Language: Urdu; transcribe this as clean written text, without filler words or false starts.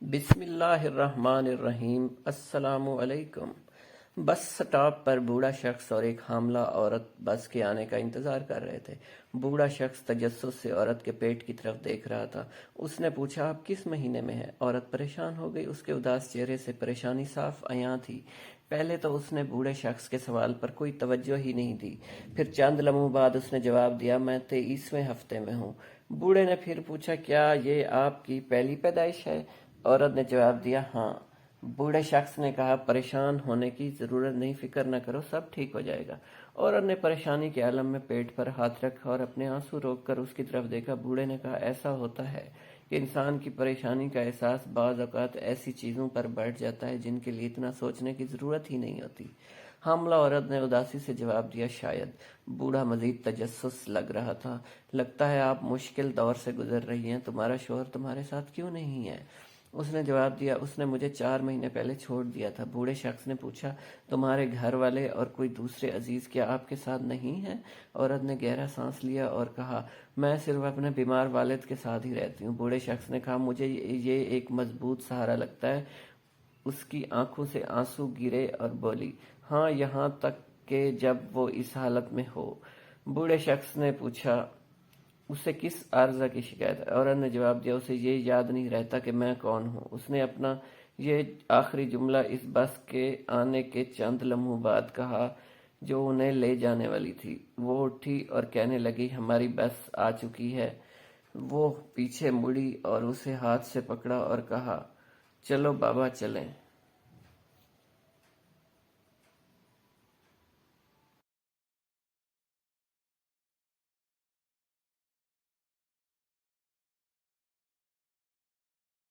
بسم اللہ الرحمن الرحیم۔ السلام علیکم۔ بس سٹاپ پر بوڑھا شخص اور ایک حاملہ عورت بس کے آنے کا انتظار کر رہے تھے۔ بوڑھا شخص تجسس سے عورت کے پیٹ کی طرف دیکھ رہا تھا۔ اس نے پوچھا، آپ کس مہینے میں ہیں؟ عورت پریشان ہو گئی، اس کے اداس چہرے سے پریشانی صاف عیاں تھی۔ پہلے تو اس نے بوڑھے شخص کے سوال پر کوئی توجہ ہی نہیں دی، پھر چند لمحوں بعد اس نے جواب دیا، میں 23ویں ہفتے میں ہوں۔ بوڑھے نے پھر پوچھا، کیا یہ آپ کی پہلی پیدائش ہے؟ عورت نے جواب دیا، ہاں۔ بوڑھے شخص نے کہا، پریشان ہونے کی ضرورت نہیں، فکر نہ کرو، سب ٹھیک ہو جائے گا۔ عورت نے پریشانی کے عالم میں پیٹ پر ہاتھ رکھا اور اپنے آنسو روک کر اس کی طرف دیکھا۔ بوڑھے نے کہا، ایسا ہوتا ہے کہ انسان کی پریشانی کا احساس بعض اوقات ایسی چیزوں پر بڑھ جاتا ہے جن کے لیے اتنا سوچنے کی ضرورت ہی نہیں ہوتی۔ حاملہ عورت نے اداسی سے جواب دیا، شاید۔ بوڑھا مزید تجسس لگ رہا تھا، لگتا ہے آپ مشکل دور سے گزر رہی ہیں، تمہارا شوہر تمہارے ساتھ کیوں نہیں ہے؟ اس نے جواب دیا، اس نے مجھے 4 مہینے پہلے چھوڑ دیا تھا۔ بوڑھے شخص نے پوچھا، تمہارے گھر والے اور کوئی دوسرے عزیز کیا آپ کے ساتھ نہیں ہیں؟ عورت نے گہرا سانس لیا اور کہا، میں صرف اپنے بیمار والد کے ساتھ ہی رہتی ہوں۔ بوڑھے شخص نے کہا، مجھے یہ ایک مضبوط سہارا لگتا ہے۔ اس کی آنکھوں سے آنسو گرے اور بولی، ہاں، یہاں تک کہ جب وہ اس حالت میں ہو۔ بوڑھے شخص نے پوچھا، اسے کس عارضہ کی شکایت ہے؟ عورت نے جواب دیا، اسے یہ یاد نہیں رہتا کہ میں کون ہوں۔ اس نے اپنا یہ آخری جملہ اس بس کے آنے کے چند لمحوں بعد کہا جو انہیں لے جانے والی تھی۔ وہ اٹھی اور کہنے لگی، ہماری بس آ چکی ہے۔ وہ پیچھے مڑی اور اسے ہاتھ سے پکڑا اور کہا، چلو بابا چلیں۔